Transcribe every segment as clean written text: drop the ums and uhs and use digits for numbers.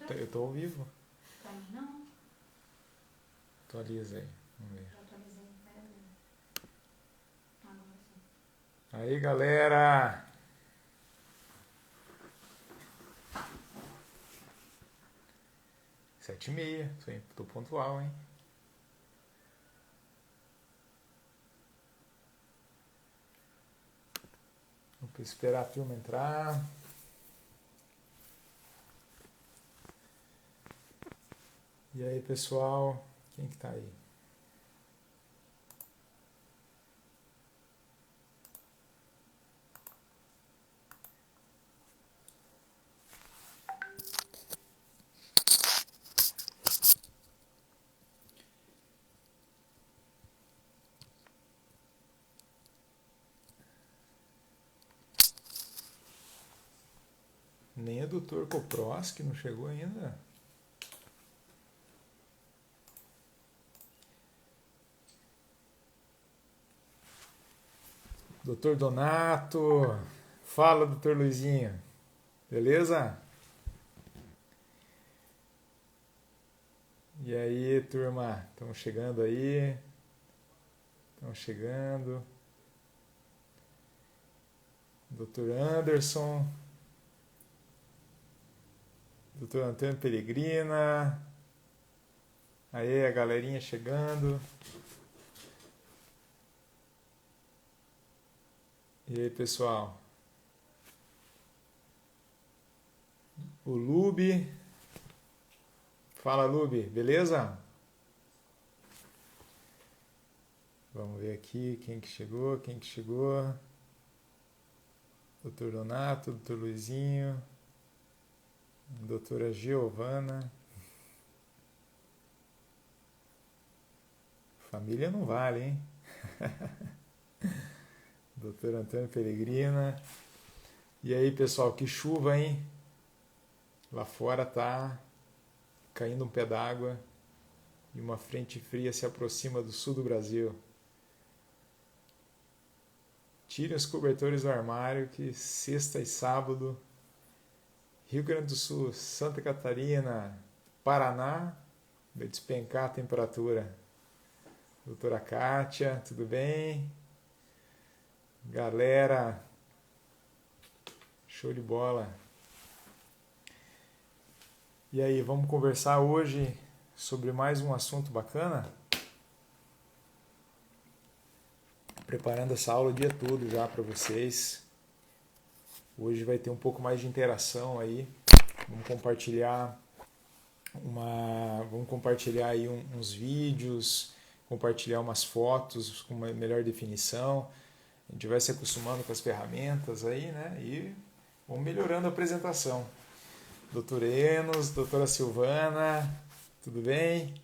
Eu tô ao vivo. Pra mim não. Atualiza aí. Vamos ver. Eu atualizei, peraí. Agora sim. Aí, galera! 7h30. Tô pontual, hein? Vou esperar a turma entrar. E aí, pessoal? Quem que tá aí? Nem a Dr. Koproski não chegou ainda. Doutor Donato. Fala, doutor Luizinho. Beleza? E aí, turma? Estamos chegando aí. Estamos chegando. Doutor Anderson. Doutor Antônio Peregrina. Aí, a galerinha chegando. E aí, pessoal? O Lube. Fala, Lube. Beleza? Vamos ver aqui quem que chegou, Doutor Donato, doutor Luizinho, doutora Giovana. Família não vale, hein? Doutor Antônio Peregrina. E aí, pessoal, que chuva, hein? Lá fora tá caindo um pé d'água e uma frente fria se aproxima do sul do Brasil. Tirem os cobertores do armário que sexta e sábado, Rio Grande do Sul, Santa Catarina, Paraná, vai despencar a temperatura. Doutora Kátia, tudo bem? Galera, show de bola. E aí, vamos conversar hoje sobre mais um assunto bacana? Preparando essa aula o dia todo já para vocês. Hoje vai ter um pouco mais de interação aí. Vamos compartilhar aí uns vídeos, compartilhar umas fotos com uma melhor definição. A gente vai se acostumando com as ferramentas aí, né? E vamos melhorando a apresentação. Doutor Enos, doutora Silvana, tudo bem?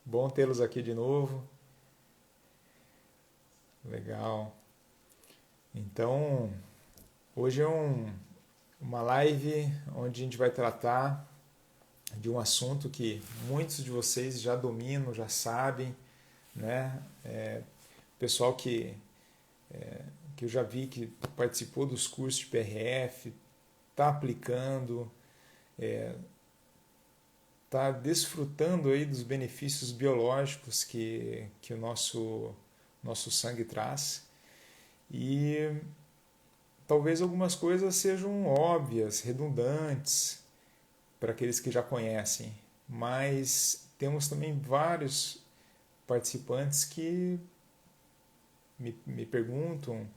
Bom tê-los aqui de novo. Legal. Então, hoje é uma live onde a gente vai tratar de um assunto que muitos de vocês já dominam, já sabem, né? Pessoal que eu já vi que participou dos cursos de PRF, está aplicando, está desfrutando aí dos benefícios biológicos que o nosso sangue traz. E talvez algumas coisas sejam óbvias, redundantes para aqueles que já conhecem, mas temos também vários participantes que me perguntam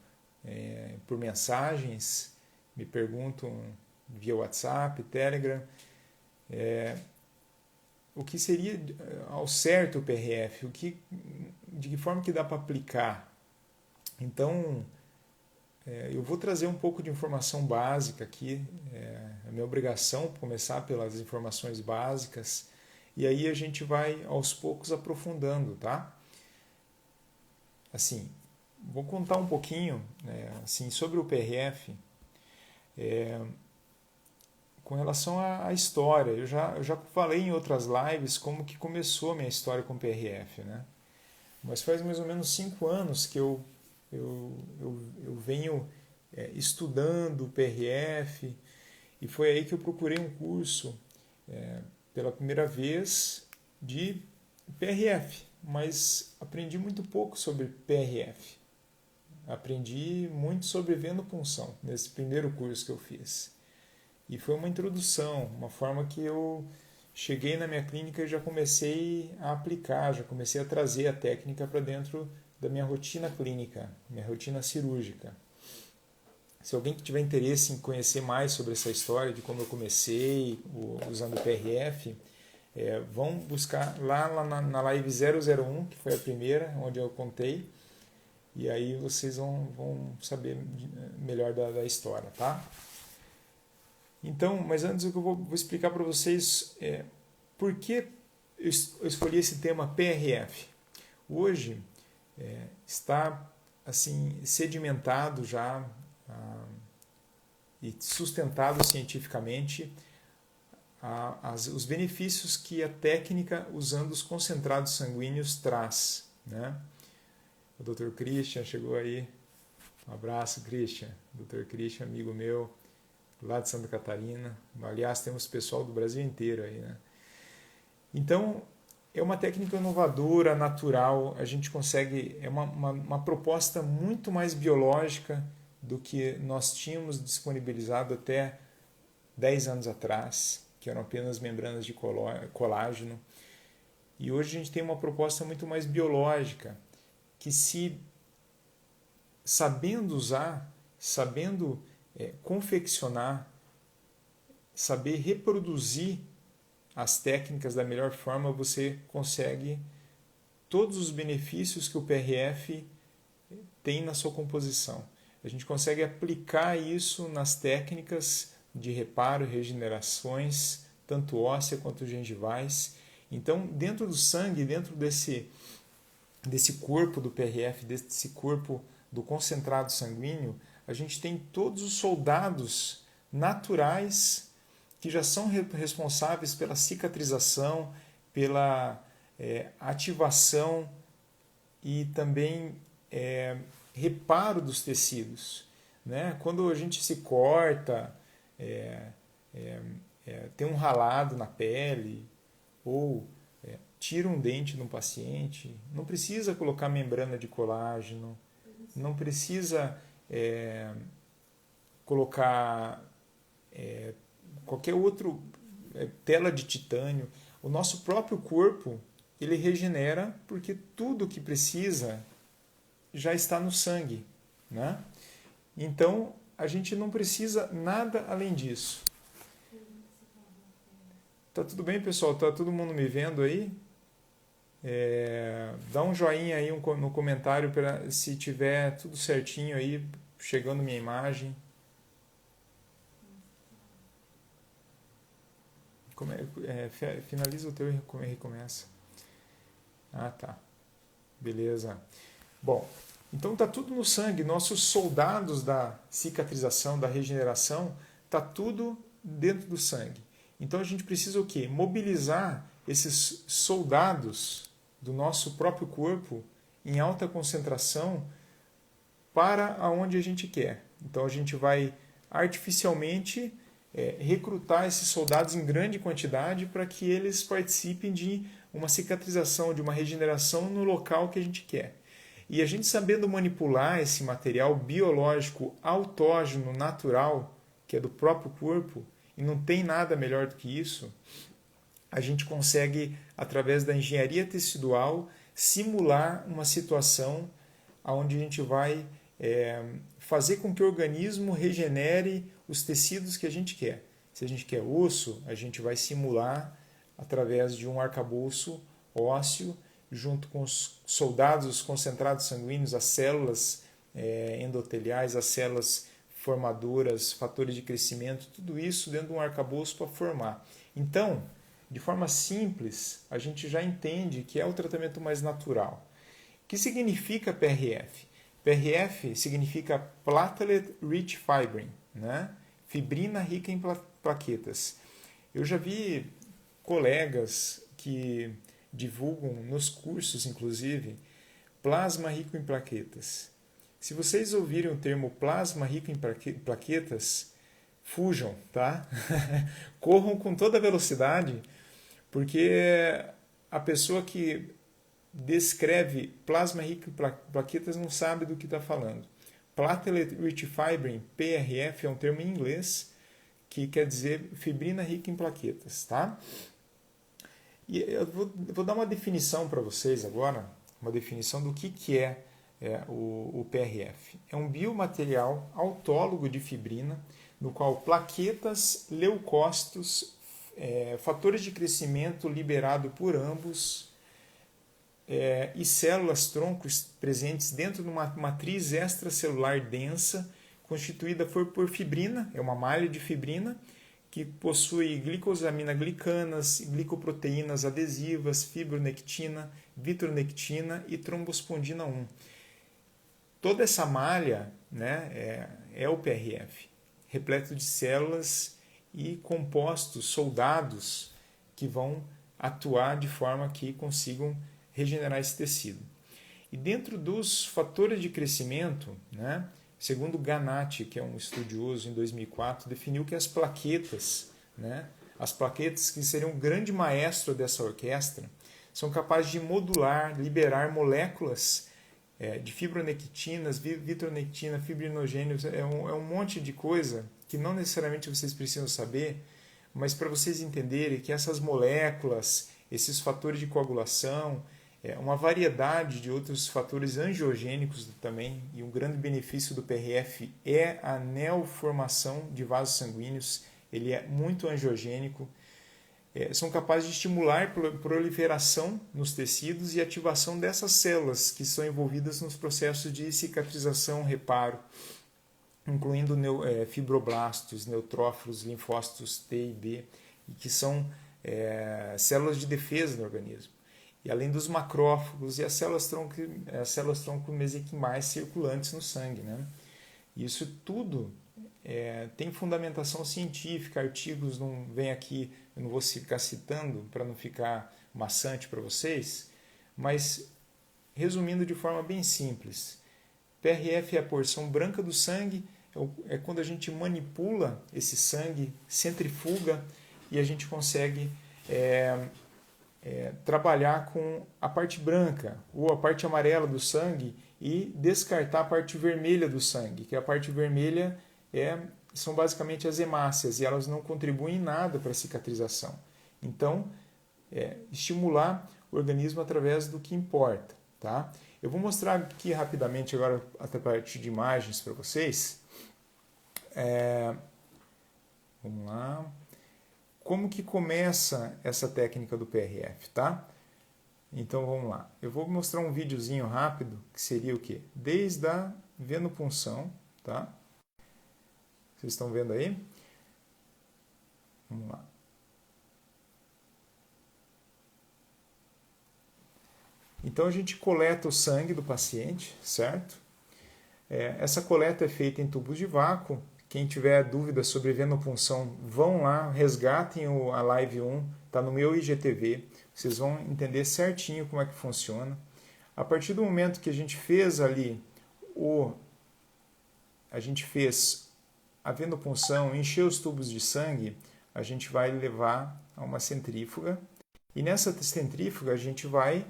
por mensagens, me perguntam via WhatsApp, Telegram, o que seria ao certo o PRF, de que forma que dá para aplicar. Então, eu vou trazer um pouco de informação básica aqui, é a minha obrigação começar pelas informações básicas, e aí a gente vai aos poucos aprofundando, tá? Assim, vou contar um pouquinho assim, sobre o PRF, com relação à história. Eu já falei em outras lives como que começou a minha história com o PRF, né? Mas faz mais ou menos 5 anos que eu venho estudando o PRF, e foi aí que eu procurei um curso pela primeira vez de PRF, mas aprendi muito pouco sobre PRF. Aprendi muito sobre venopunção nesse primeiro curso que eu fiz. E foi uma introdução, uma forma que eu cheguei na minha clínica e já comecei a aplicar, já comecei a trazer a técnica para dentro da minha rotina clínica, minha rotina cirúrgica. Se alguém que tiver interesse em conhecer mais sobre essa história de como eu comecei usando o PRF, vão buscar lá na live 001, que foi a primeira, onde eu contei, e aí vocês vão saber melhor da história, tá? Então, mas antes eu vou explicar para vocês por que eu escolhi esse tema PRF. Hoje está assim sedimentado já e sustentado cientificamente os benefícios que a técnica usando os concentrados sanguíneos traz, né? O Dr. Christian chegou aí. Um abraço, Christian. Dr. Christian, amigo meu, lá de Santa Catarina. Aliás, temos pessoal do Brasil inteiro aí, né? Então, é uma técnica inovadora, natural. A gente consegue... É uma proposta muito mais biológica do que nós tínhamos disponibilizado até 10 anos atrás, que eram apenas membranas de colágeno. E hoje a gente tem uma proposta muito mais biológica, que se sabendo usar, sabendo confeccionar, saber reproduzir as técnicas da melhor forma, você consegue todos os benefícios que o PRF tem na sua composição. A gente consegue aplicar isso nas técnicas de reparo e regenerações, tanto óssea quanto gengivais. Então, dentro do sangue, dentro desse corpo do PRF, desse corpo do concentrado sanguíneo, a gente tem todos os soldados naturais que já são responsáveis pela cicatrização, pela ativação e também reparo dos tecidos, né? Quando a gente se corta, tem um ralado na pele ou tira um dente de um paciente, não precisa colocar membrana de colágeno, não precisa colocar qualquer outra tela de titânio. O nosso próprio corpo, ele regenera porque tudo que precisa já está no sangue, né? Então, a gente não precisa nada além disso. Tá tudo bem, pessoal? Tá todo mundo me vendo aí? Dá um joinha aí no comentário para se tiver tudo certinho aí, chegando minha imagem. Finaliza o teu e recomeça. Ah, tá. Beleza. Bom, então tá tudo no sangue. Nossos soldados da cicatrização, da regeneração, tá tudo dentro do sangue. Então a gente precisa o quê? Mobilizar esses soldados do nosso próprio corpo em alta concentração para aonde a gente quer. Então a gente vai artificialmente recrutar esses soldados em grande quantidade para que eles participem de uma cicatrização, de uma regeneração no local que a gente quer. E a gente sabendo manipular esse material biológico autógeno, natural, que é do próprio corpo, e não tem nada melhor do que isso, a gente consegue, através da engenharia tecidual, simular uma situação onde a gente vai fazer com que o organismo regenere os tecidos que a gente quer. Se a gente quer osso, a gente vai simular através de um arcabouço ósseo, junto com os soldados, os concentrados sanguíneos, as células endoteliais, as células formadoras, fatores de crescimento, tudo isso dentro de um arcabouço para formar. Então, de forma simples, a gente já entende que é o tratamento mais natural. O que significa PRF? PRF significa Platelet Rich Fibrin, né? Fibrina rica em plaquetas. Eu já vi colegas que divulgam nos cursos, inclusive, plasma rico em plaquetas. Se vocês ouvirem o termo plasma rico em plaquetas, fujam, tá? Corram com toda a velocidade, porque a pessoa que descreve plasma rico em plaquetas não sabe do que está falando. Platelet Rich Fibrin, PRF, é um termo em inglês que quer dizer fibrina rica em plaquetas, tá? E eu vou dar uma definição para vocês agora, uma definição do que é o PRF. É um biomaterial autólogo de fibrina, no qual plaquetas, leucócitos, fatores de crescimento liberado por ambos e células troncos presentes dentro de uma matriz extracelular densa, constituída por fibrina, é uma malha de fibrina, que possui glicosaminoglicanas, glicoproteínas adesivas, fibronectina, vitronectina e trombospondina 1. Toda essa malha, né, é o PRF, repleto de células e compostos, soldados, que vão atuar de forma que consigam regenerar esse tecido. E dentro dos fatores de crescimento, né, segundo Ganatti, que é um estudioso em 2004, definiu que as plaquetas, né, as plaquetas que seriam um grande maestro dessa orquestra, são capazes de modular, liberar moléculas de fibronectinas, vitronectina, fibrinogênios, é um monte de coisa que não necessariamente vocês precisam saber, mas para vocês entenderem que essas moléculas, esses fatores de coagulação, uma variedade de outros fatores angiogênicos também, e um grande benefício do PRF é a neoformação de vasos sanguíneos, ele é muito angiogênico, são capazes de estimular a proliferação nos tecidos e ativação dessas células que são envolvidas nos processos de cicatrização, reparo, incluindo fibroblastos, neutrófilos, linfócitos T e B, e que são células de defesa do organismo. E além dos macrófagos e as células tronco mesenquimais circulantes no sangue, né? Isso tudo tem fundamentação científica, artigos, não vem aqui, eu não vou ficar citando para não ficar maçante para vocês, mas resumindo de forma bem simples, PRF é a porção branca do sangue, é quando a gente manipula esse sangue, centrifuga e a gente consegue trabalhar com a parte branca ou a parte amarela do sangue e descartar a parte vermelha do sangue, que a parte vermelha são basicamente as hemácias e elas não contribuem em nada para a cicatrização. Então, estimular o organismo através do que importa. Tá? Eu vou mostrar aqui rapidamente agora, a partir de imagens para vocês. Vamos lá. Como que começa essa técnica do PRF, tá? Então vamos lá. Eu vou mostrar um videozinho rápido, que seria o quê? Desde a venopunção, tá? Vocês estão vendo aí? Vamos lá. Então a gente coleta o sangue do paciente, certo? Essa coleta é feita em tubos de vácuo. Quem tiver dúvidas sobre venopunção, vão lá, resgatem a Live 1, está no meu IGTV. Vocês vão entender certinho como é que funciona. A partir do momento que a gente fez ali a venopunção, encher os tubos de sangue, a gente vai levar a uma centrífuga. E nessa centrífuga a gente vai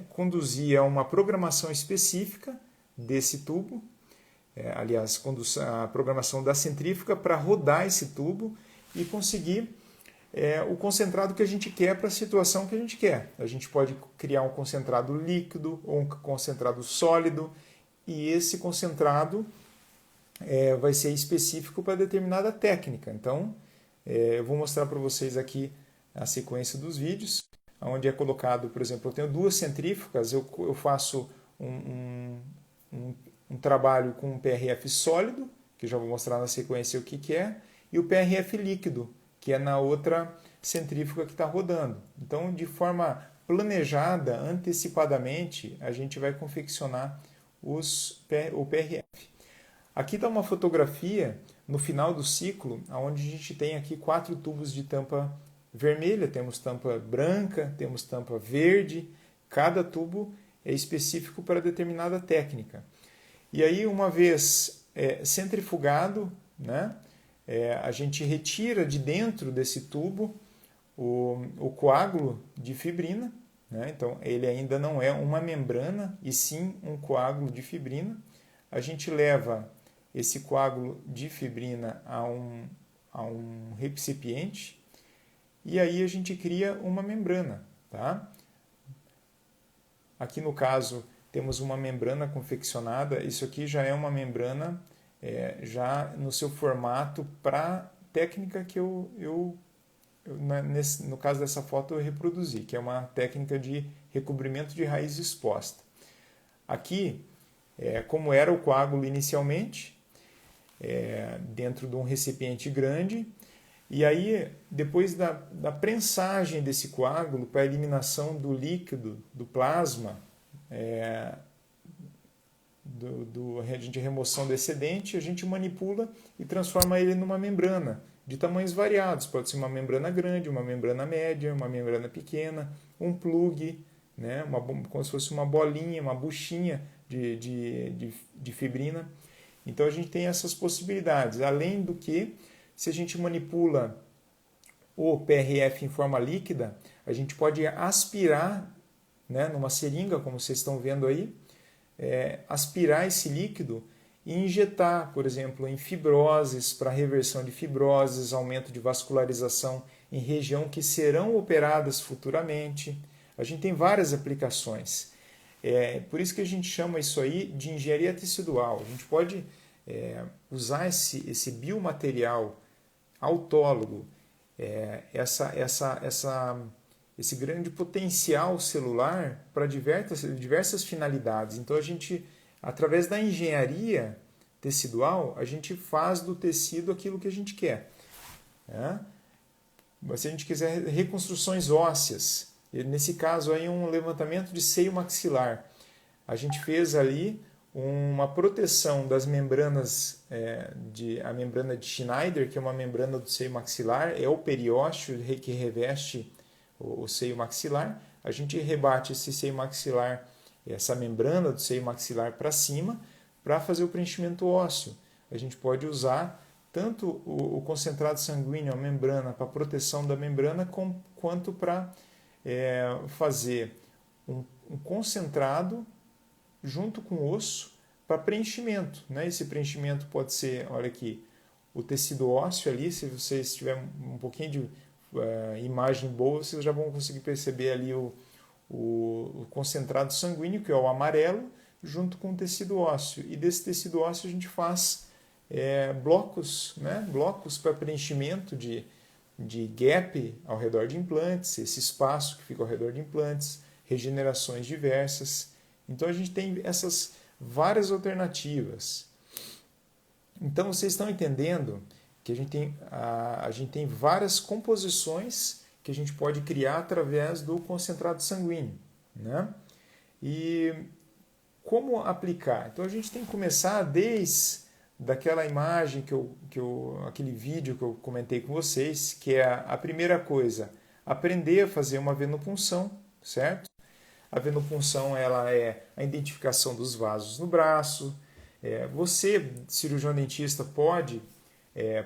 conduzir a uma programação específica desse tubo, aliás, a programação da centrífuga para rodar esse tubo e conseguir o concentrado que a gente quer para a situação que a gente quer. A gente pode criar um concentrado líquido ou um concentrado sólido e esse concentrado vai ser específico para determinada técnica. Então, eu vou mostrar para vocês aqui a sequência dos vídeos, onde é colocado, por exemplo, eu tenho duas centrífugas, eu faço um trabalho com um PRF sólido, que eu já vou mostrar na sequência o que é, e o PRF líquido, que é na outra centrífuga que está rodando. Então, de forma planejada, antecipadamente, a gente vai confeccionar o PRF. Aqui está uma fotografia no final do ciclo, onde a gente tem aqui 4 tubos de tampa vermelha, temos tampa branca, temos tampa verde, cada tubo é específico para determinada técnica. E aí, uma vez centrifugado, né, a gente retira de dentro desse tubo o coágulo de fibrina, né? Então ele ainda não é uma membrana, e sim um coágulo de fibrina. A gente leva esse coágulo de fibrina a um recipiente e aí a gente cria uma membrana, tá? Aqui no caso temos uma membrana confeccionada. Isso aqui já é uma membrana já no seu formato para técnica que no caso dessa foto eu reproduzi, que é uma técnica de recobrimento de raiz exposta. Aqui, como era o coágulo inicialmente, dentro de um recipiente grande, e aí depois da prensagem desse coágulo para a eliminação do líquido, do plasma, de remoção do excedente, a gente manipula e transforma ele numa membrana de tamanhos variados. Pode ser uma membrana grande, uma membrana média, uma membrana pequena, um plug, né? Como se fosse uma bolinha, uma buchinha de fibrina. Então a gente tem essas possibilidades. Além do que, se a gente manipula o PRF em forma líquida, a gente pode aspirar, né, numa seringa, como vocês estão vendo aí, aspirar esse líquido e injetar, por exemplo, em fibroses, para reversão de fibroses, aumento de vascularização em região que serão operadas futuramente. A gente tem várias aplicações. Por isso que a gente chama isso aí de engenharia tecidual. A gente pode usar esse biomaterial autólogo, esse grande potencial celular para diversas finalidades. Então a gente, através da engenharia tecidual, a gente faz do tecido aquilo que a gente quer. Se a gente quiser reconstruções ósseas, nesse caso aí um levantamento de seio maxilar, a gente fez ali uma proteção das membranas, a membrana de Schneider, que é uma membrana do seio maxilar, é o periósteo que reveste o seio maxilar. A gente rebate esse seio maxilar, essa membrana do seio maxilar para cima, para fazer o preenchimento ósseo. A gente pode usar tanto o concentrado sanguíneo, a membrana, para proteção da membrana, quanto para fazer um concentrado junto com o osso para preenchimento, né? Esse preenchimento pode ser, olha aqui, o tecido ósseo ali. Se vocês tiverem um pouquinho de imagem boa, vocês já vão conseguir perceber ali o concentrado sanguíneo, que é o amarelo, junto com o tecido ósseo. E desse tecido ósseo a gente faz blocos, né? Blocos para preenchimento de gap ao redor de implantes, esse espaço que fica ao redor de implantes, regenerações diversas. Então a gente tem essas várias alternativas. Então vocês estão entendendo que a gente tem várias composições que a gente pode criar através do concentrado sanguíneo, né? E como aplicar? Então a gente tem que começar desde daquela imagem aquele vídeo que eu comentei com vocês, que é a primeira coisa, aprender a fazer uma venopunção, certo? A venopunção, ela é a identificação dos vasos no braço. Você, cirurgião dentista, pode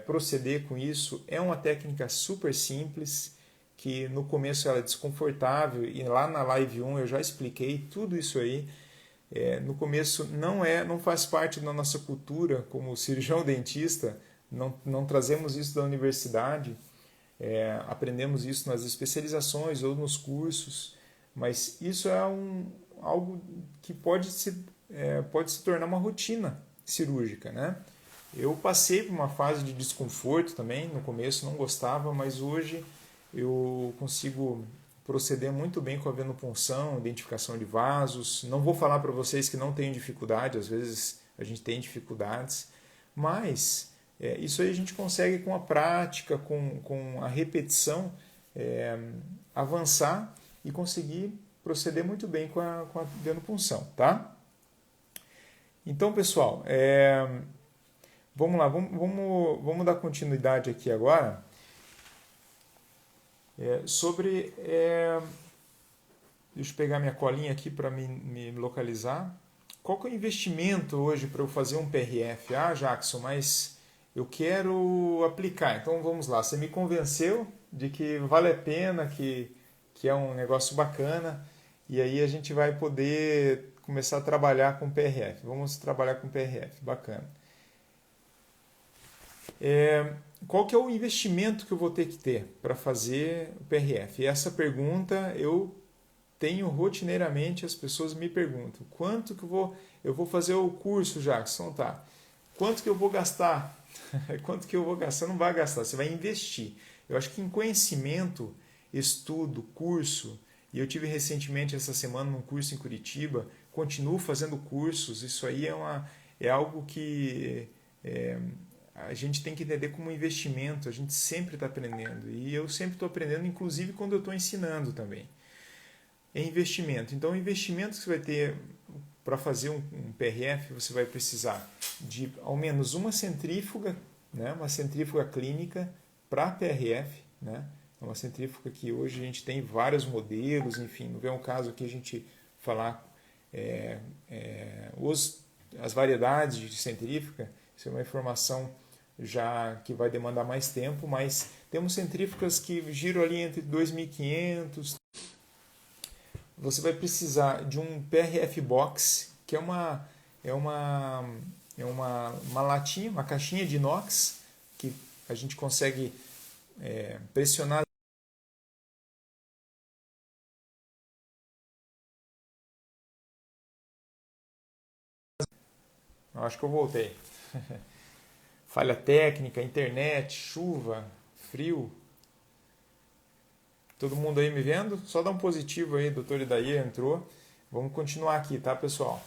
proceder com isso. É uma técnica super simples, que no começo ela é desconfortável, e lá na live 1 eu já expliquei tudo isso aí. No começo não faz parte da nossa cultura como cirurgião dentista, não trazemos isso da universidade, aprendemos isso nas especializações ou nos cursos, mas isso é algo que pode se tornar uma rotina cirúrgica, né? Eu passei por uma fase de desconforto também, no começo não gostava, mas hoje eu consigo proceder muito bem com a venopunção, identificação de vasos. Não vou falar para vocês que não tenho dificuldade, às vezes a gente tem dificuldades, mas isso aí a gente consegue com a prática, com a repetição, avançar e conseguir proceder muito bem com a venopunção, tá? Então, pessoal, vamos lá, vamos dar continuidade aqui agora. Deixa eu pegar minha colinha aqui para me localizar. Qual que é o investimento hoje para eu fazer um PRF? Ah, Jackson, mas eu quero aplicar. Então vamos lá, você me convenceu de que vale a pena, que é um negócio bacana, e aí a gente vai poder começar a trabalhar com PRF. Vamos trabalhar com PRF, bacana. Qual que é o investimento que eu vou ter que ter para fazer o PRF? E essa pergunta eu tenho rotineiramente, as pessoas me perguntam, quanto que eu vou fazer o curso, Jackson, tá? Quanto que eu vou gastar? Quanto que eu vou gastar? Você não vai gastar, você vai investir. Eu acho que em conhecimento, estudo, curso, e eu tive recentemente essa semana um curso em Curitiba, continuo fazendo cursos, isso aí é algo que a gente tem que entender como investimento, a gente sempre está aprendendo, e eu sempre estou aprendendo, inclusive quando eu estou ensinando também. É investimento. Então, o investimento que você vai ter para fazer um PRF, você vai precisar de ao menos uma centrífuga, né? Uma centrífuga clínica para PRF, né? Uma centrífuga que hoje a gente tem vários modelos, enfim, não é um caso aqui a gente falar as variedades de centrífuga, isso é uma informação já que vai demandar mais tempo, mas temos centrífugas que giram ali entre 2.500. Você vai precisar de um PRF Box, que é uma latinha, uma caixinha de inox, que a gente consegue pressionar. Acho que eu voltei. Falha técnica, internet, chuva, frio. Todo mundo aí me vendo? Só dá um positivo aí, doutor Idaí entrou. Vamos continuar aqui, tá, pessoal?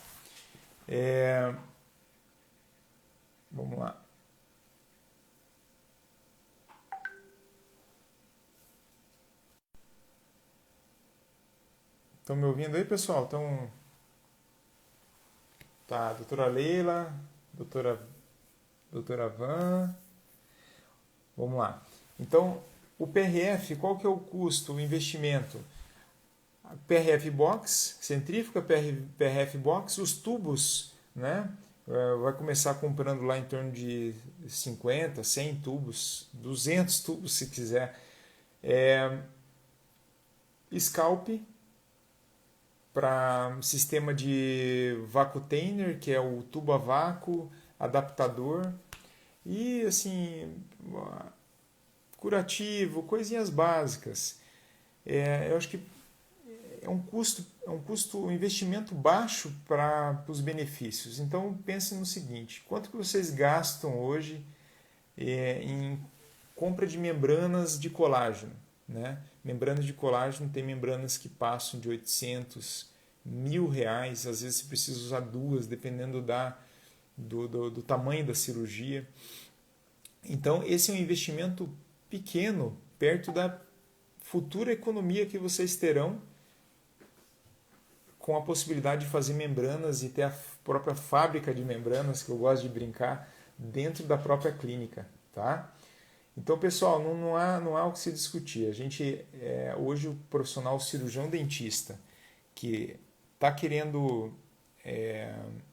Vamos lá. Estão me ouvindo aí, pessoal? Tá, doutora Leila, doutora Van. Vamos lá. Então, o PRF, qual que é o custo, o investimento? PRF Box, centrífuga, PRF Box, os tubos, né? Vai começar comprando lá em torno de 50, 100 tubos, 200 tubos se quiser. Scalp para sistema de vacutainer, que é o tubo a vácuo, adaptador e assim curativo, coisinhas básicas. Eu acho que um investimento baixo para os benefícios. Então pense no seguinte: quanto que vocês gastam hoje em compra de membranas de colágeno, né? Membranas de colágeno, tem membranas que passam de 800, R$ 1.000, às vezes você precisa usar duas, dependendo do tamanho da cirurgia. Então esse é um investimento pequeno perto da futura economia que vocês terão com a possibilidade de fazer membranas e ter a própria fábrica de membranas, que eu gosto de brincar, dentro da própria clínica, tá? Então, pessoal, não há o que se discutir. A gente, hoje, o profissional cirurgião dentista que está querendo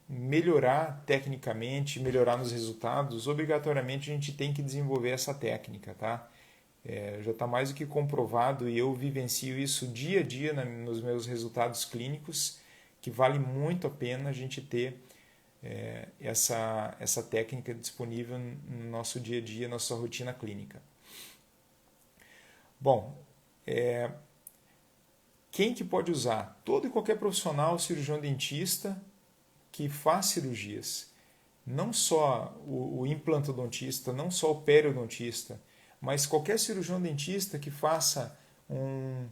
melhorar tecnicamente, melhorar nos resultados, obrigatoriamente a gente tem que desenvolver essa técnica, tá? Já está mais do que comprovado e eu vivencio isso dia a dia nos meus resultados clínicos, que vale muito a pena a gente ter essa técnica disponível no nosso dia a dia, nossa rotina clínica. Bom, quem que pode usar? Todo e qualquer profissional, cirurgião dentista que faz cirurgias. Não só o implantodontista, não só o periodontista, mas qualquer cirurgião dentista que faça um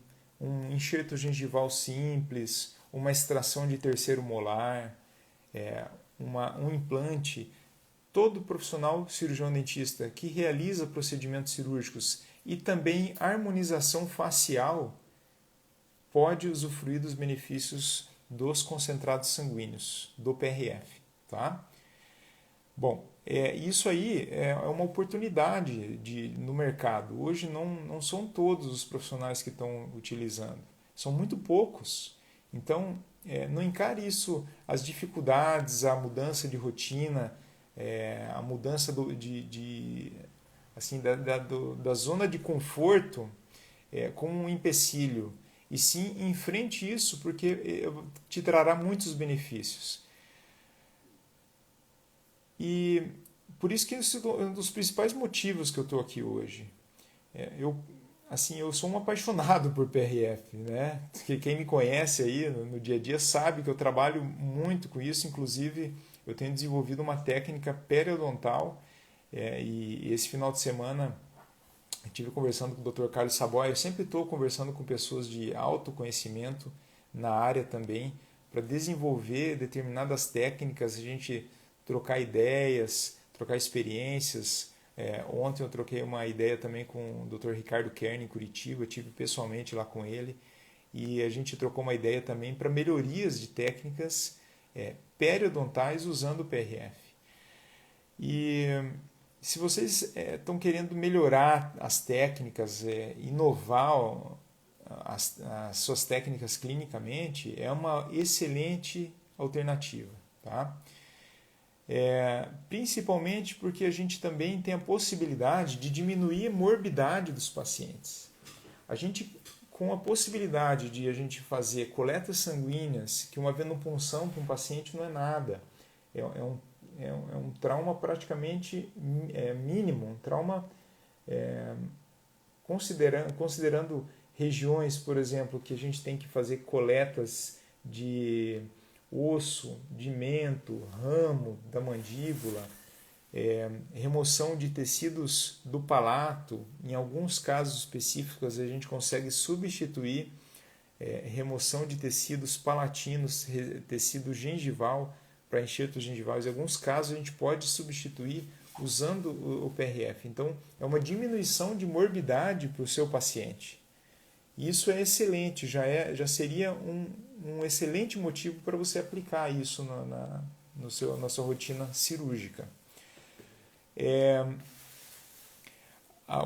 enxerto gengival simples, uma extração de terceiro molar, um implante. Todo profissional cirurgião dentista que realiza procedimentos cirúrgicos e também harmonização facial pode usufruir dos benefícios dos concentrados sanguíneos, do PRF. Tá? Bom, isso aí é uma oportunidade no mercado. Hoje não são todos os profissionais que estão utilizando, são muito poucos. Então, não encare isso, as dificuldades, a mudança de rotina, a mudança assim, da zona de conforto como um empecilho. E sim, enfrente isso, porque te trará muitos benefícios. E por isso que esse é um dos principais motivos que eu estou aqui hoje. Eu sou um apaixonado por PRF, né? Quem me conhece aí no dia a dia sabe que eu trabalho muito com isso. Inclusive, eu tenho desenvolvido uma técnica periodontal e esse final de semana eu estive conversando com o Dr. Carlos Saboia. Eu sempre estou conversando com pessoas de autoconhecimento na área também para desenvolver determinadas técnicas, a gente trocar ideias, trocar experiências. Ontem eu troquei uma ideia também com o Dr. Ricardo Kern em Curitiba, eu estive pessoalmente lá com ele e a gente trocou uma ideia também para melhorias de técnicas periodontais usando o PRF. E se vocês estão querendo melhorar as técnicas, inovar as suas técnicas clinicamente, é uma excelente alternativa, tá? Principalmente porque a gente também tem a possibilidade de diminuir a morbidade dos pacientes. A gente, com a possibilidade de a gente fazer coletas sanguíneas, que uma venopunção para um paciente não é nada, é um trauma praticamente mínimo, um trauma considerando regiões, por exemplo, que a gente tem que fazer coletas de osso, de mento, ramo da mandíbula, remoção de tecidos do palato. Em alguns casos específicos a gente consegue substituir remoção de tecidos palatinos, tecido gengival para enxertos gengivais. Em alguns casos a gente pode substituir usando o PRF. Então é uma diminuição de morbidade para o seu paciente. Isso é excelente, já seria um excelente motivo para você aplicar isso na sua rotina cirúrgica.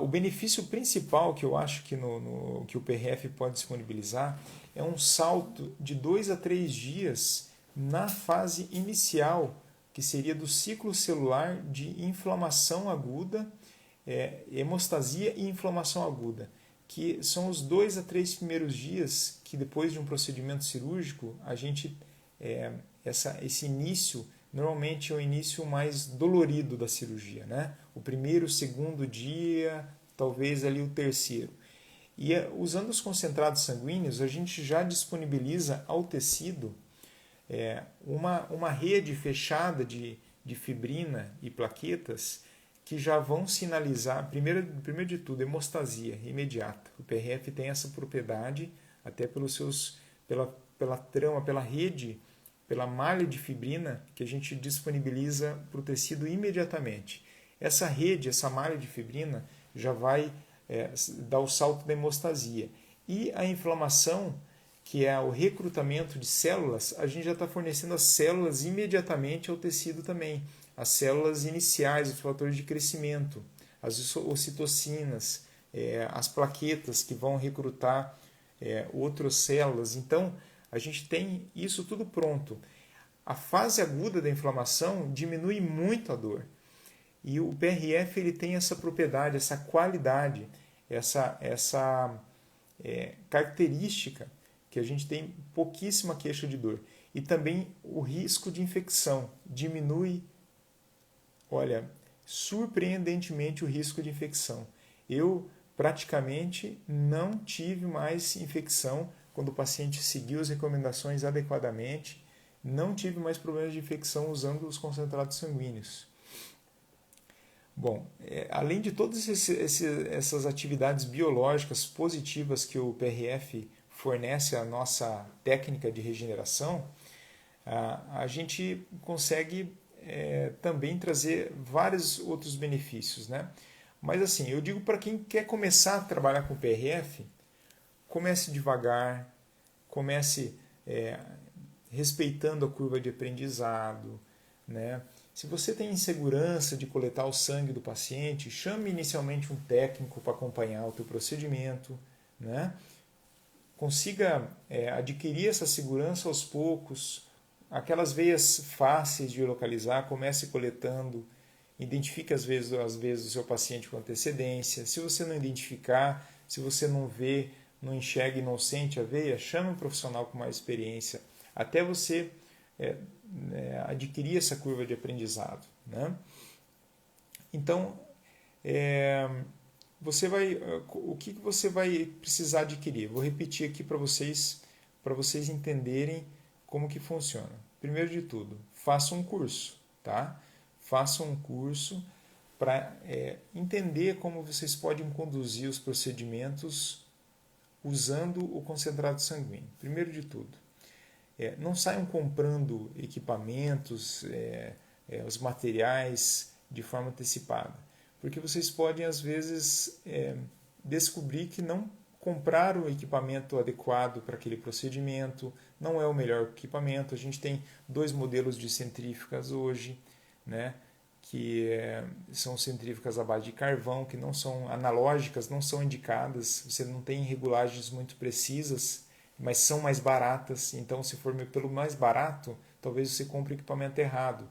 O benefício principal que eu acho que o PRF pode disponibilizar é um salto de 2 a 3 dias na fase inicial, que seria do ciclo celular de inflamação aguda, hemostasia e inflamação aguda, que são os 2 a 3 primeiros dias que depois de um procedimento cirúrgico, a gente esse início normalmente é o início mais dolorido da cirurgia, né? O primeiro, o segundo dia, talvez ali o terceiro. E usando os concentrados sanguíneos, a gente já disponibiliza ao tecido uma rede fechada de fibrina e plaquetas que já vão sinalizar, primeiro de tudo, hemostasia imediata. O PRF tem essa propriedade, até pela trama, pela rede, pela malha de fibrina que a gente disponibiliza para o tecido imediatamente. Essa rede, essa malha de fibrina, já vai dar o salto da hemostasia. E a inflamação, que é o recrutamento de células, a gente já está fornecendo as células imediatamente ao tecido também. As células iniciais, os fatores de crescimento, as ocitocinas, as plaquetas que vão recrutar outras células. Então, a gente tem isso tudo pronto. A fase aguda da inflamação diminui muito a dor. E o PRF ele tem essa propriedade, essa qualidade, essa característica que a gente tem pouquíssima queixa de dor. E também o risco de infecção diminui, surpreendentemente o risco de infecção. Eu praticamente não tive mais infecção quando o paciente seguiu as recomendações adequadamente, não tive mais problemas de infecção usando os concentrados sanguíneos. Bom, além de todas essas atividades biológicas positivas que o PRF fornece à nossa técnica de regeneração, a gente consegue também trazer vários outros benefícios, né? Mas assim, eu digo para quem quer começar a trabalhar com PRF, comece devagar, comece respeitando a curva de aprendizado, né? Se você tem insegurança de coletar o sangue do paciente, chame inicialmente um técnico para acompanhar o teu procedimento, né? Consiga adquirir essa segurança aos poucos, aquelas veias fáceis de localizar, comece coletando, identifique às vezes o seu paciente com antecedência. Se você não identificar, se você não vê, não enxerga e não sente a veia, chame um profissional com mais experiência, até você adquirir essa curva de aprendizado, né? Então, o que você vai precisar adquirir? Vou repetir aqui para vocês entenderem como que funciona. Primeiro de tudo, faça um curso, tá? Faça um curso para entender como vocês podem conduzir os procedimentos usando o concentrado sanguíneo. Primeiro de tudo, não saiam comprando equipamentos, os materiais de forma antecipada, porque vocês podem às vezes descobrir que não compraram o equipamento adequado para aquele procedimento, não é o melhor equipamento. A gente tem 2 modelos de centrífugas hoje, né, que são centrífugas à base de carvão, que não são analógicas, não são indicadas, você não tem regulagens muito precisas, mas são mais baratas. Então, se for pelo mais barato, talvez você compre o equipamento errado.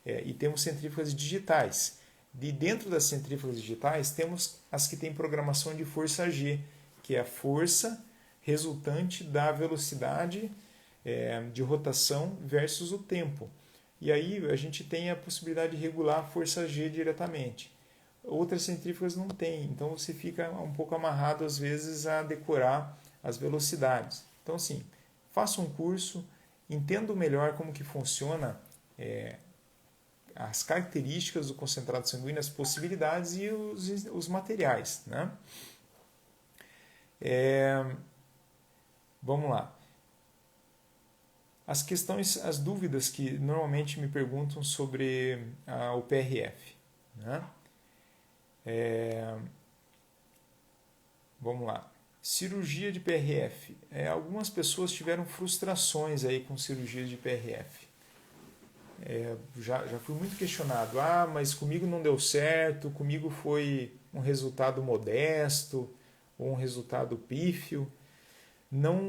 E temos centrífugas digitais. De dentro das centrífugas digitais, temos as que têm programação de força G, que é a força resultante da velocidade de rotação versus o tempo. E aí a gente tem a possibilidade de regular a força G diretamente. Outras centrífugas não têm, então você fica um pouco amarrado às vezes a decorar as velocidades. Então, assim, faça um curso, entenda melhor como que funciona as características do concentrado sanguíneo, as possibilidades e os materiais, né? Vamos lá. As dúvidas que normalmente me perguntam sobre o PRF, né? Vamos lá. Cirurgia de PRF. Algumas pessoas tiveram frustrações aí com cirurgias de PRF. Já fui muito questionado. Mas comigo não deu certo, comigo foi um resultado modesto ou um resultado pífio. Não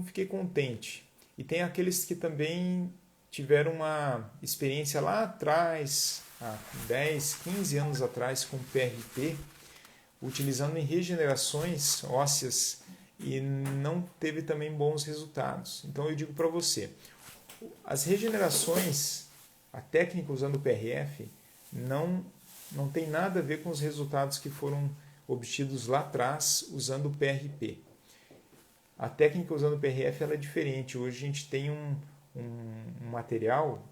fiquei contente. E tem aqueles que também tiveram uma experiência lá atrás, há 10, 15 anos atrás, com PRP, utilizando em regenerações ósseas e não teve também bons resultados. Então eu digo para você, as regenerações, a técnica usando o PRF, não tem nada a ver com os resultados que foram obtidos lá atrás usando o PRP. A técnica usando o PRF ela é diferente. Hoje a gente tem um material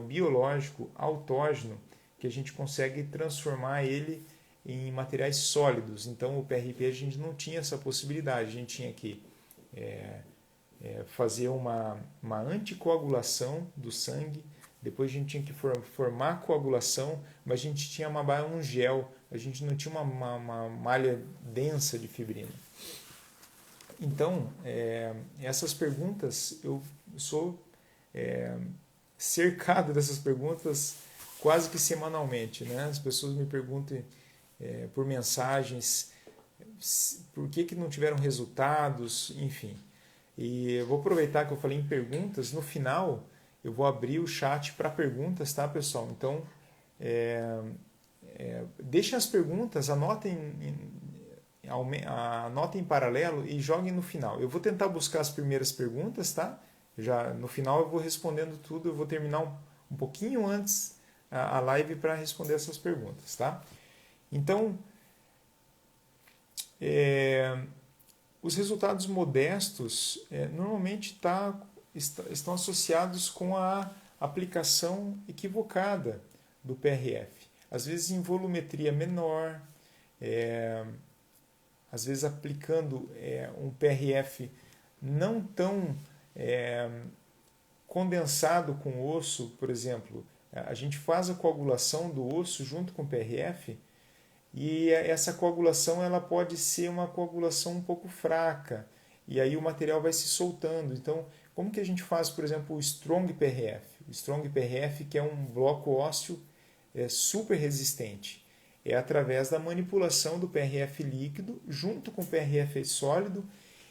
biológico autógeno que a gente consegue transformar ele em materiais sólidos. Então o PRP a gente não tinha essa possibilidade. A gente tinha que fazer uma anticoagulação do sangue, depois a gente tinha que formar a coagulação, mas a gente tinha um gel, a gente não tinha uma malha densa de fibrina. Então, essas perguntas, eu sou cercado dessas perguntas quase que semanalmente, né? As pessoas me perguntam por mensagens por que não tiveram resultados, enfim. E eu vou aproveitar que eu falei em perguntas, no final eu vou abrir o chat para perguntas, tá, pessoal? Então, deixem as perguntas, anotem em paralelo e joguem no final. Eu vou tentar buscar as primeiras perguntas, tá? No final eu vou respondendo tudo, eu vou terminar um pouquinho antes a live para responder essas perguntas, tá? Então, os resultados modestos normalmente estão associados com a aplicação equivocada do PRF. Às vezes em volumetria menor, às vezes aplicando um PRF não tão condensado com o osso, por exemplo. A gente faz a coagulação do osso junto com o PRF e essa coagulação ela pode ser uma coagulação um pouco fraca e aí o material vai se soltando. Então, como que a gente faz, por exemplo, o Strong PRF? O Strong PRF, que é um bloco ósseo super resistente. É através da manipulação do PRF líquido junto com o PRF sólido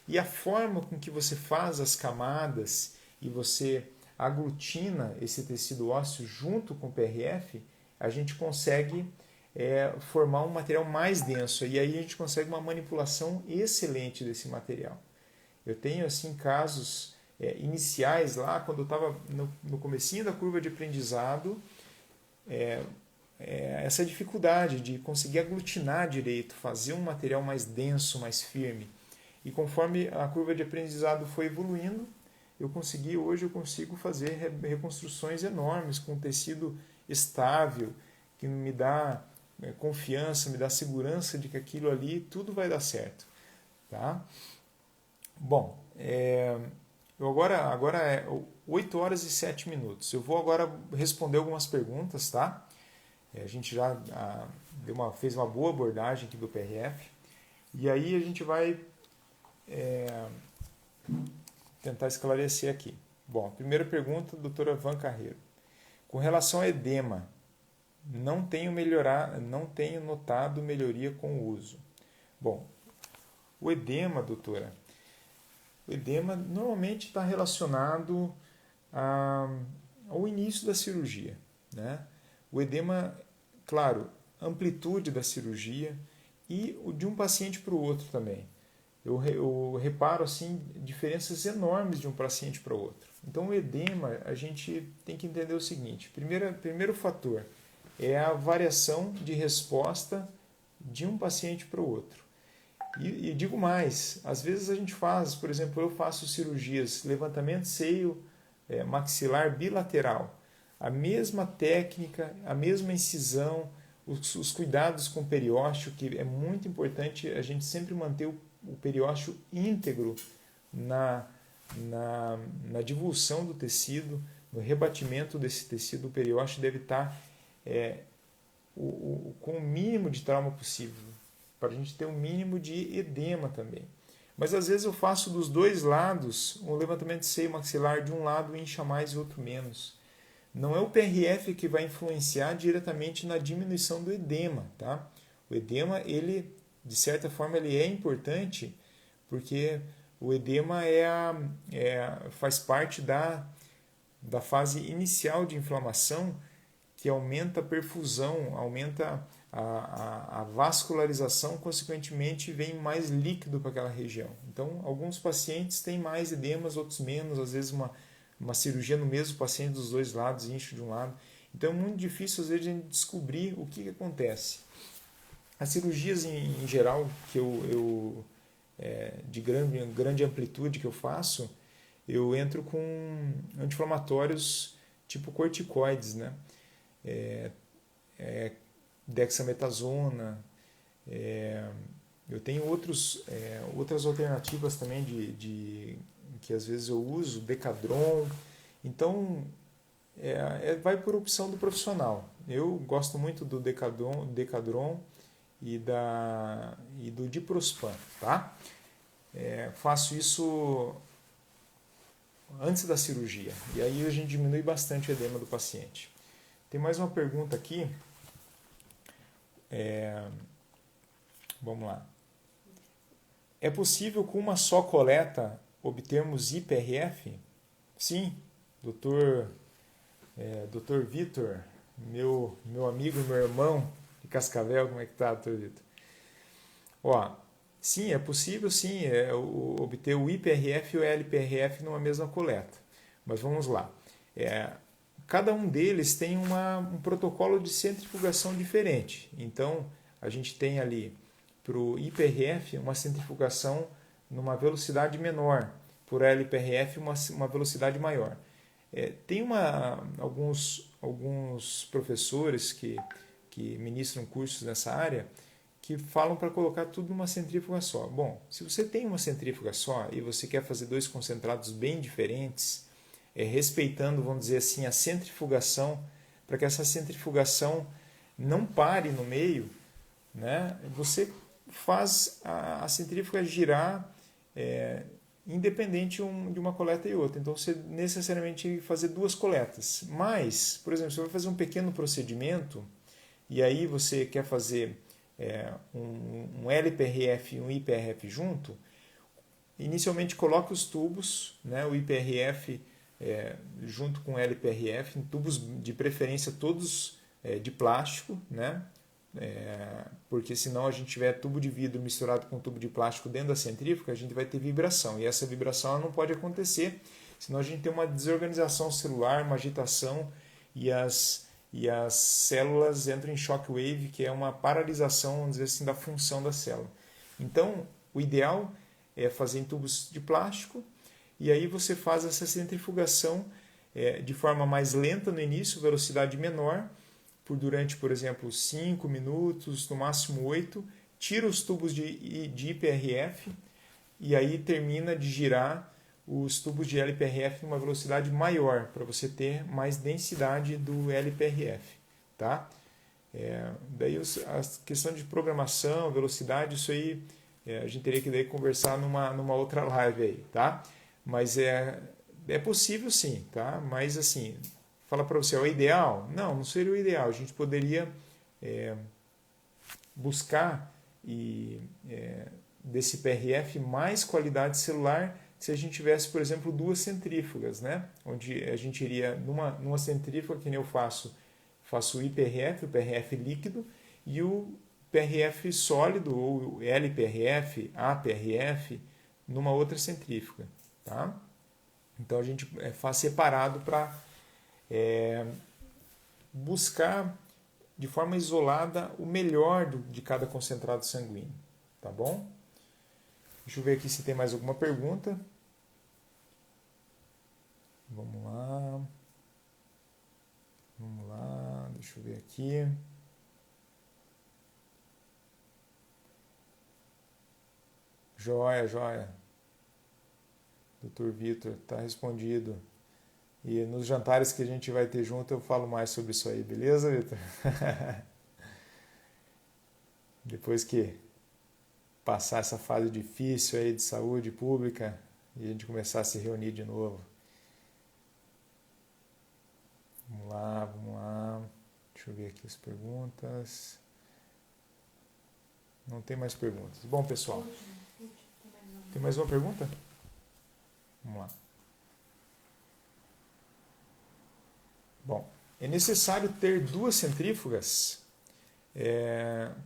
E a forma com que você faz as camadas e você aglutina esse tecido ósseo junto com o PRF, a gente consegue formar um material mais denso. E aí a gente consegue uma manipulação excelente desse material. Eu tenho assim casos iniciais lá, quando eu estava no comecinho da curva de aprendizado, essa dificuldade de conseguir aglutinar direito, fazer um material mais denso, mais firme. E conforme a curva de aprendizado foi evoluindo, hoje eu consigo fazer reconstruções enormes com tecido estável, que me dá confiança, me dá segurança de que aquilo ali tudo vai dar certo. Tá? Bom, agora é 8 horas e 7 minutos. Eu vou agora responder algumas perguntas, tá? A gente já fez uma boa abordagem aqui do PRF. E aí a gente vai tentar esclarecer aqui. Bom, primeira pergunta, doutora Van Carreiro. Com relação ao edema, não tenho notado melhoria com o uso. Bom, o edema, doutora, normalmente está relacionado ao início da cirurgia, né? O edema, claro, amplitude da cirurgia e de um paciente para o outro também. Eu reparo assim diferenças enormes de um paciente para o outro. Então o edema, a gente tem que entender o seguinte: primeiro fator é a variação de resposta de um paciente para o outro. E digo mais, às vezes a gente faz, por exemplo, eu faço cirurgias, levantamento de seio maxilar bilateral, a mesma técnica, a mesma incisão, os cuidados com o periósteo, que é muito importante a gente sempre manter o periósteo íntegro na divulsão do tecido, no rebatimento desse tecido. O periósteo deve estar com o mínimo de trauma possível, para a gente ter um mínimo de edema também. Mas às vezes eu faço dos dois lados um levantamento de seio maxilar, de um lado incha mais e outro menos. Não é o PRF que vai influenciar diretamente na diminuição do edema, tá? O edema, ele, de certa forma, ele é importante porque o edema faz parte da fase inicial de inflamação, que aumenta a perfusão, aumenta a vascularização, consequentemente vem mais líquido para aquela região. Então, alguns pacientes têm mais edemas, outros menos, às vezes uma cirurgia no mesmo paciente dos dois lados, incha de um lado. Então é muito difícil às vezes a gente descobrir o que acontece. As cirurgias em geral que eu de grande amplitude que eu faço, eu entro com anti-inflamatórios tipo corticoides, né? Dexametasona. Eu tenho outras alternativas também que às vezes eu uso, Decadron. Então, vai por opção do profissional. Eu gosto muito do Decadron e do Diprospan, tá? Faço isso antes da cirurgia. E aí a gente diminui bastante o edema do paciente. Tem mais uma pergunta aqui. Vamos lá. É possível com uma só coleta obtermos IPRF? Sim, doutor Vitor, meu amigo, meu irmão de Cascavel, como é que tá, doutor Vitor? Sim, é possível sim obter o IPRF e o LPRF numa mesma coleta. Mas vamos lá. Cada um deles tem um protocolo de centrifugação diferente. Então, a gente tem ali para o IPRF uma centrifugação numa velocidade menor, por LPRF uma velocidade maior. Tem alguns professores que ministram cursos nessa área que falam para colocar tudo numa centrífuga só. Bom, se você tem uma centrífuga só e você quer fazer dois concentrados bem diferentes, respeitando, vamos dizer assim, a centrifugação, para que essa centrifugação não pare no meio, né? Você faz a centrífuga girar independente de uma coleta e outra. Então, você necessariamente fazer duas coletas. Mas, por exemplo, você vai fazer um pequeno procedimento e aí você quer fazer um LPRF e um IPRF junto, inicialmente coloque os tubos, né, o IPRF junto com o LPRF, em tubos de preferência todos de plástico, né? Porque senão a gente tiver tubo de vidro misturado com tubo de plástico dentro da centrífuga, a gente vai ter vibração. E essa vibração ela não pode acontecer, senão a gente tem uma desorganização celular, uma agitação e as células entram em shockwave, que é uma paralisação, vamos dizer assim, da função da célula. Então, o ideal é fazer em tubos de plástico e aí você faz essa centrifugação de forma mais lenta no início, velocidade menor, durante, por exemplo, 5 minutos, no máximo 8, tira os tubos de IPRF e aí termina de girar os tubos de LPRF em uma velocidade maior, para você ter mais densidade do LPRF. Tá? Daí a questão de programação, velocidade, isso aí a gente teria que daí conversar numa outra live aí, tá? Mas é possível sim, tá? Mas assim, fala para você, é o ideal? Não seria o ideal. A gente poderia buscar desse PRF mais qualidade celular se a gente tivesse, por exemplo, duas centrífugas, né? Onde a gente iria numa centrífuga, que nem eu faço o IPRF, o PRF líquido, e o PRF sólido, ou LPRF, APRF, numa outra centrífuga. Tá? Então a gente faz separado para buscar de forma isolada o melhor de cada concentrado sanguíneo. Tá bom? Deixa eu ver aqui se tem mais alguma pergunta. Vamos lá. Deixa eu ver aqui. Joia. Dr. Vitor, está respondido. E nos jantares que a gente vai ter junto eu falo mais sobre isso aí, beleza, Vitor? Depois que passar essa fase difícil aí de saúde pública e a gente começar a se reunir de novo. Vamos lá. Deixa eu ver aqui as perguntas. Não tem mais perguntas. Bom, pessoal. Tem mais uma pergunta? Vamos lá. Bom, é necessário ter duas centrífugas?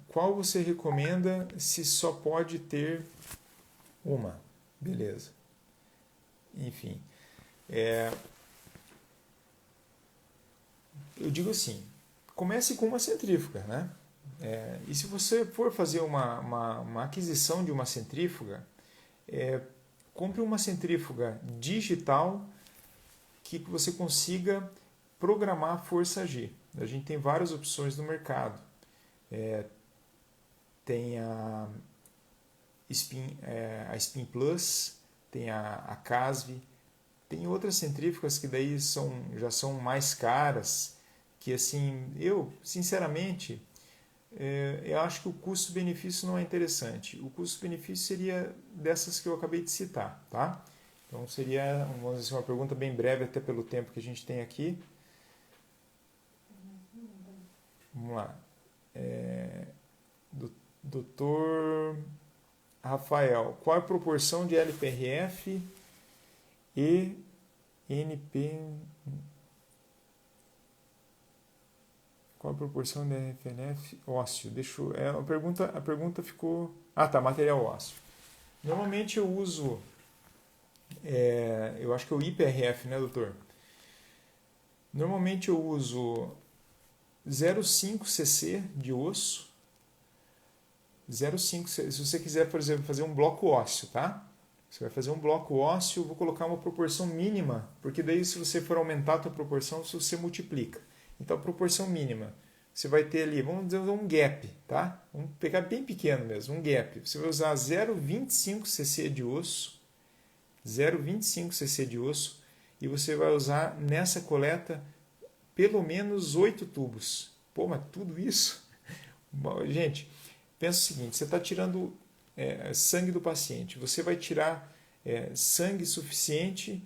Qual você recomenda se só pode ter uma? Beleza. Enfim. Eu digo assim, comece com uma centrífuga, né? E se você for fazer uma aquisição de uma centrífuga, compre uma centrífuga digital que você consiga programar a força G. A gente tem várias opções no mercado. Tem a Spin Plus, tem a Casvi, tem outras centrífugas que daí já são mais caras, que assim, eu sinceramente eu acho que o custo-benefício não é interessante. O custo-benefício seria dessas que eu acabei de citar, tá? Então seria, vamos dizer, uma pergunta bem breve, até pelo tempo que a gente tem aqui. Vamos lá. Doutor Rafael, qual é a proporção de LPRF e NP? Qual a proporção de FNF ósseo? A pergunta ficou... material ósseo. Normalmente eu uso... eu acho que é o IPRF, né, doutor? Normalmente eu uso 0,5 cc de osso. 0,5 cc. Se você quiser, por exemplo, fazer um bloco ósseo, tá? Você vai fazer um bloco ósseo, eu vou colocar uma proporção mínima, porque daí se você for aumentar a tua proporção, você multiplica. Então, a proporção mínima, você vai ter ali, vamos dizer, um gap, tá? Vamos pegar bem pequeno mesmo, um gap. Você vai usar 0,25 cc de osso, 0,25 cc de osso, e você vai usar nessa coleta pelo menos 8 tubos. Pô, mas tudo isso? Gente, pensa o seguinte, você está tirando sangue do paciente, você vai tirar sangue suficiente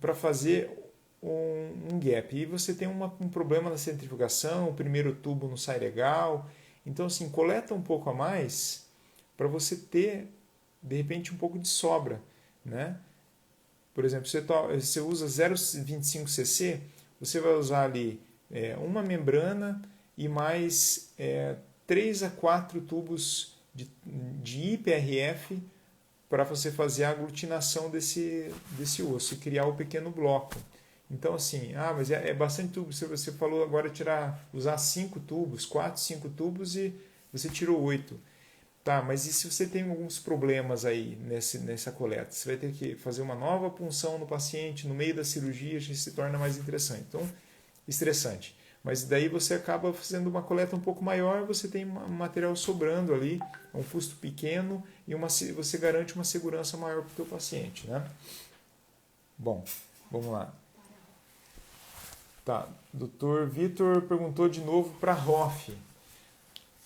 para fazer um gap. E você tem um problema na centrifugação, o primeiro tubo não sai legal. Então, assim, coleta um pouco a mais para você ter de repente, um pouco de sobra, né? Por exemplo, você usa 0,25 cc, você vai usar ali uma membrana e mais 3 a 4 tubos de IPRF para você fazer a aglutinação desse osso e criar o pequeno bloco. Então, assim, mas é bastante tubo. Você falou agora usar 5 tubos, 4, 5 tubos e você tirou 8. Tá, mas e se você tem alguns problemas aí nessa coleta? Você vai ter que fazer uma nova punção no paciente no meio da cirurgia, isso se torna mais interessante. Então, estressante. Mas daí você acaba fazendo uma coleta um pouco maior, você tem material sobrando ali, um custo pequeno e você garante uma segurança maior para o teu paciente, né? Bom, vamos lá. Tá, Dr. Vitor perguntou de novo para Hoff.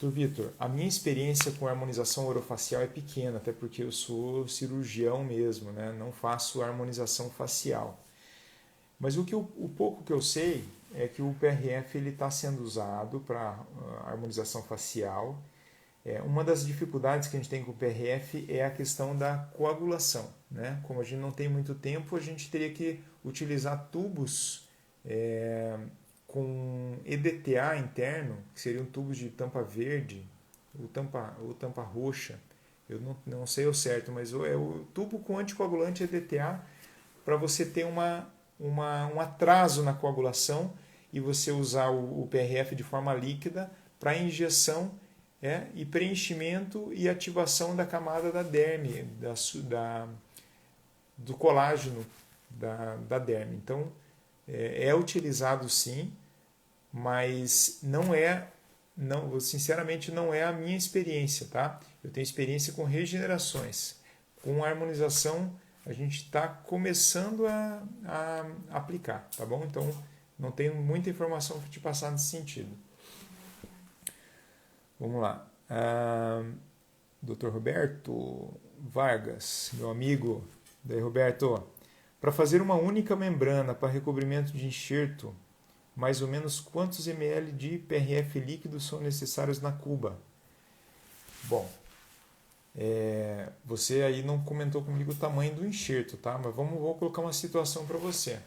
Dr. Vitor, a minha experiência com harmonização orofacial é pequena, até porque eu sou cirurgião mesmo, né? Não faço harmonização facial. Mas o pouco que eu sei é que o PRF está sendo usado para harmonização facial. Uma das dificuldades que a gente tem com o PRF é a questão da coagulação, né? Como a gente não tem muito tempo, a gente teria que utilizar tubos com EDTA interno, que seriam tubos de tampa verde ou tampa roxa. Eu não sei o certo, mas é o tubo com anticoagulante EDTA para você ter um atraso na coagulação e você usar o PRF de forma líquida para injeção e preenchimento e ativação da camada da derme, do colágeno da derme. Então, é utilizado sim, mas sinceramente não é a minha experiência, tá? Eu tenho experiência com regenerações. Com harmonização, a gente está começando a aplicar, tá bom? Então, não tenho muita informação para te passar nesse sentido. Vamos lá. Dr. Roberto Vargas, meu amigo. Daí, Roberto, para fazer uma única membrana para recobrimento de enxerto, mais ou menos quantos ml de PRF líquido são necessários na cuba? Bom, você aí não comentou comigo o tamanho do enxerto, tá? Mas vou colocar uma situação para você.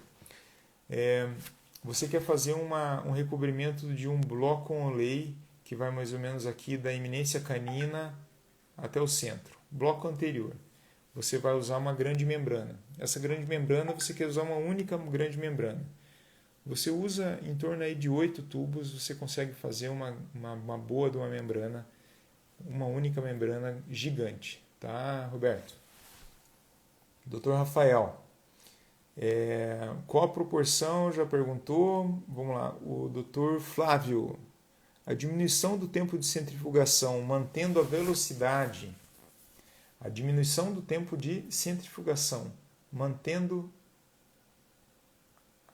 Você quer fazer um recobrimento de um bloco onlay que vai mais ou menos aqui da eminência canina até o centro. Bloco anterior. Você vai usar uma grande membrana. Essa grande membrana, você quer usar uma única grande membrana. Você usa em torno aí de 8 tubos, você consegue fazer uma boa de uma membrana, uma única membrana gigante. Tá, Roberto? Dr. Rafael, qual a proporção? Já perguntou. Vamos lá. O Dr. Flávio, a diminuição do tempo de centrifugação mantendo a velocidade. A diminuição do tempo de centrifugação mantendo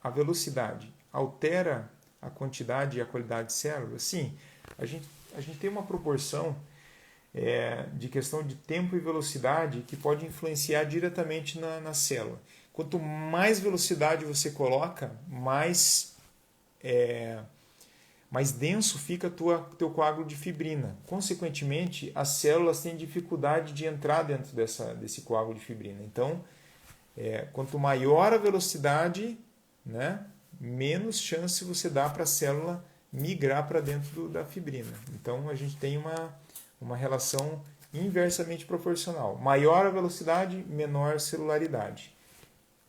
a velocidade altera a quantidade e a qualidade de células? Sim, a gente tem uma proporção de questão de tempo e velocidade que pode influenciar diretamente na célula. Quanto mais velocidade você coloca, mais denso fica teu coágulo de fibrina. Consequentemente, as células têm dificuldade de entrar dentro desse coágulo de fibrina. Então, quanto maior a velocidade, né, menos chance você dá para a célula migrar para dentro da fibrina. Então, a gente tem uma relação inversamente proporcional. Maior a velocidade, menor a celularidade.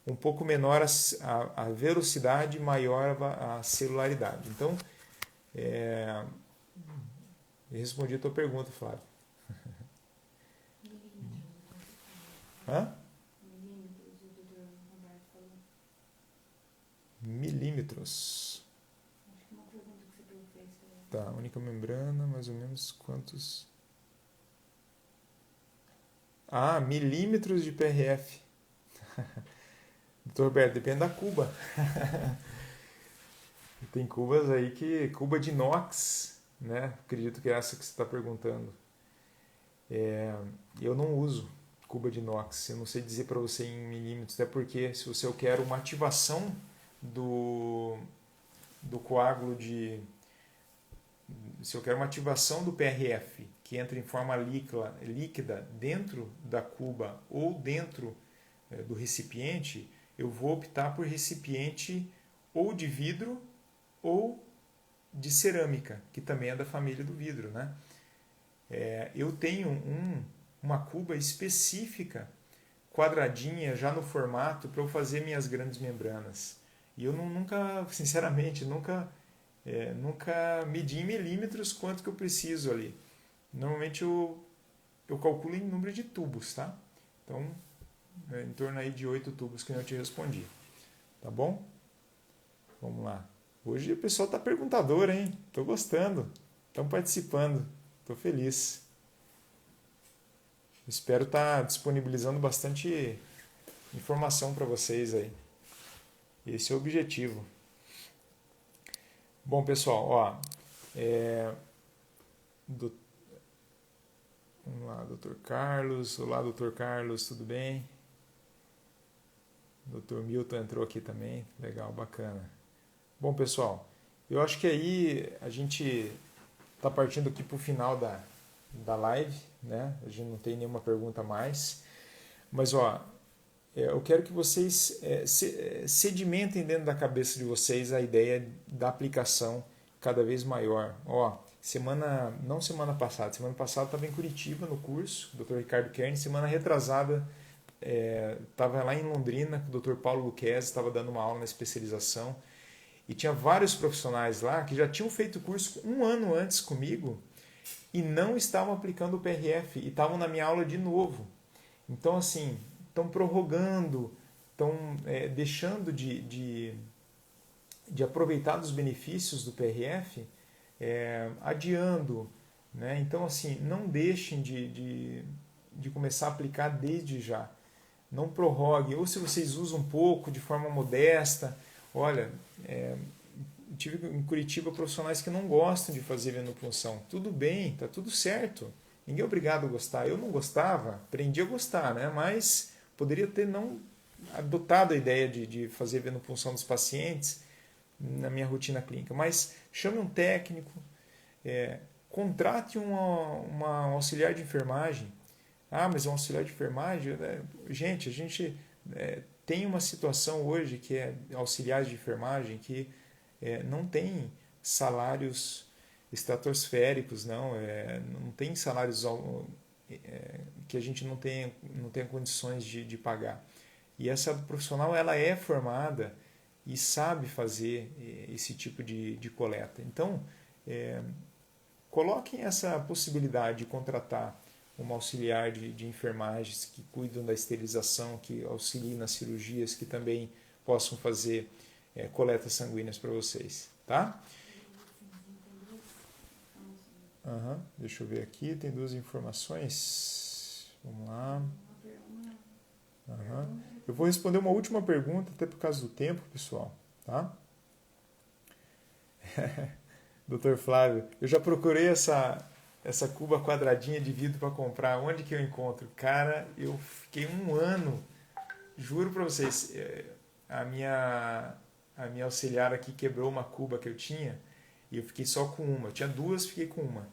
Um pouco menor a velocidade, maior a celularidade. Então, eu respondi a tua pergunta, Flávio. Hã? Milímetros. Acho que uma pergunta que você fez. Tá, única membrana, mais ou menos quantos? Milímetros de PRF. Doutor Roberto, depende da cuba. Tem cubas aí cuba de inox, né? Acredito que é essa que você está perguntando. Eu não uso cuba de inox, eu não sei dizer para você em milímetros, até porque se eu quero uma ativação do coágulo se eu quero uma ativação do PRF que entra em forma líquida dentro da cuba ou dentro do recipiente, eu vou optar por recipiente ou de vidro ou de cerâmica, que também é da família do vidro, né? Eu tenho uma cuba específica, quadradinha, já no formato, para eu fazer minhas grandes membranas. E eu nunca, sinceramente, nunca medi em milímetros quanto que eu preciso ali. Normalmente eu calculo em número de tubos, tá? Então, em torno aí de 8 tubos que eu te respondi. Tá bom? Vamos lá. Hoje o pessoal tá perguntador, hein? Tô gostando. Estão participando. Tô feliz. Espero estar disponibilizando bastante informação para vocês aí. Esse é o objetivo. Bom, pessoal, ó, vamos lá, Dr. Carlos. Olá, Dr. Carlos, tudo bem? Dr. Milton entrou aqui também. Legal, bacana. Bom, pessoal, eu acho que aí a gente está partindo aqui para o final da live, né? A gente não tem nenhuma pergunta a mais. Mas, ó, eu quero que vocês sedimentem dentro da cabeça de vocês a ideia da aplicação cada vez maior. Ó, semana passada estava em Curitiba no curso, o Dr. Ricardo Kern. Semana retrasada estava lá em Londrina, com o Dr. Paulo Luquezzi, estava dando uma aula na especialização. E tinha vários profissionais lá que já tinham feito o curso um ano antes comigo e não estavam aplicando o PRF e estavam na minha aula de novo. Então, assim, estão prorrogando, estão deixando de aproveitar dos benefícios do PRF, adiando. Né? Então, assim, não deixem de começar a aplicar desde já. Não prorrogue. Ou se vocês usam um pouco, de forma modesta. Olha, tive em Curitiba profissionais que não gostam de fazer venopunção. Tudo bem, tá tudo certo. Ninguém é obrigado a gostar. Eu não gostava, aprendi a gostar, né? Mas poderia ter não adotado a ideia de fazer venopunção dos pacientes na minha rotina clínica. Mas chame um técnico, contrate uma auxiliar de enfermagem. Ah, mas é um auxiliar de enfermagem? Gente, a gente tem uma situação hoje que é auxiliares de enfermagem que não tem salários estratosféricos, não tem salários que a gente não tem condições de pagar. E essa profissional ela é formada e sabe fazer esse tipo de coleta. Então, coloquem essa possibilidade de contratar uma auxiliar de enfermagens que cuidam da esterilização, que auxiliem nas cirurgias, que também possam fazer coletas sanguíneas para vocês, tá? Deixa eu ver aqui, tem 2 informações. Vamos lá. Eu vou responder uma última pergunta, até por causa do tempo, pessoal, tá? Dr. Flávio, eu já procurei essa cuba quadradinha de vidro para comprar. Onde que eu encontro? Cara, eu fiquei um ano, juro para vocês, a minha auxiliar aqui quebrou uma cuba que eu tinha e eu fiquei só com uma. Eu tinha 2, fiquei com uma.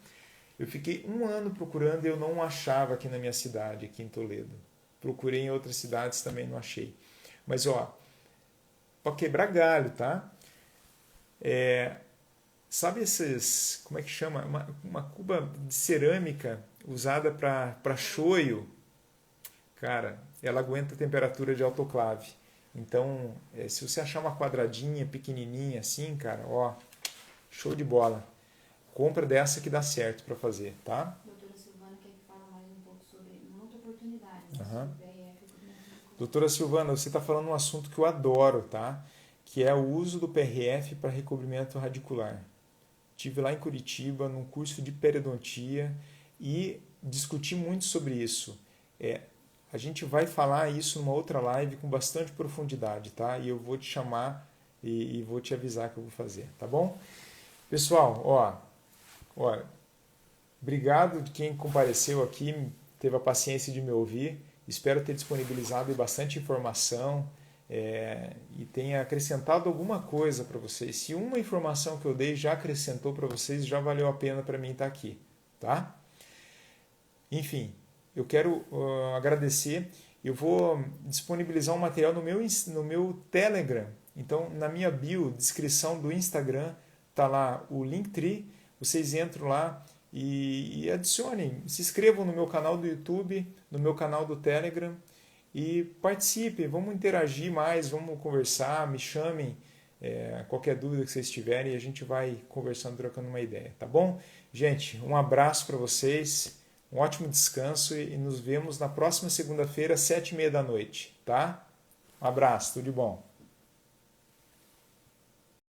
Eu fiquei um ano procurando e eu não achava aqui na minha cidade, aqui em Toledo. Procurei em outras cidades, também não achei. Mas, ó, para quebrar galho, tá? Sabe esses, como é que chama? Uma cuba de cerâmica usada para shoyu. Cara, ela aguenta a temperatura de autoclave. Então, se você achar uma quadradinha, pequenininha assim, cara, ó, show de bola. Compra dessa que dá certo para fazer, tá? Doutora Silvana quer que fale mais um pouco sobre uma outra oportunidade, sobre PRF. Doutora Silvana, você está falando um assunto que eu adoro, tá? Que é o uso do PRF para recobrimento radicular. Estive lá em Curitiba, num curso de periodontia e discuti muito sobre isso. A gente vai falar isso numa outra live com bastante profundidade, tá? E eu vou te chamar e vou te avisar que eu vou fazer, tá bom? Pessoal, ó, obrigado de quem compareceu aqui, teve a paciência de me ouvir. Espero ter disponibilizado bastante informação. e tenha acrescentado alguma coisa para vocês. Se uma informação que eu dei já acrescentou para vocês, já valeu a pena para mim estar aqui, tá? Enfim, eu quero agradecer. Eu vou disponibilizar um material no meu Telegram. Então, na minha bio, descrição do Instagram, tá lá o Linktree. Vocês entram lá e adicionem, se inscrevam no meu canal do YouTube, no meu canal do Telegram e participem, vamos interagir mais, vamos conversar, me chamem, qualquer dúvida que vocês tiverem e a gente vai conversando, trocando uma ideia, tá bom? Gente, um abraço para vocês, um ótimo descanso e nos vemos na próxima segunda-feira, às 7h30 da noite, tá? Um abraço, tudo de bom.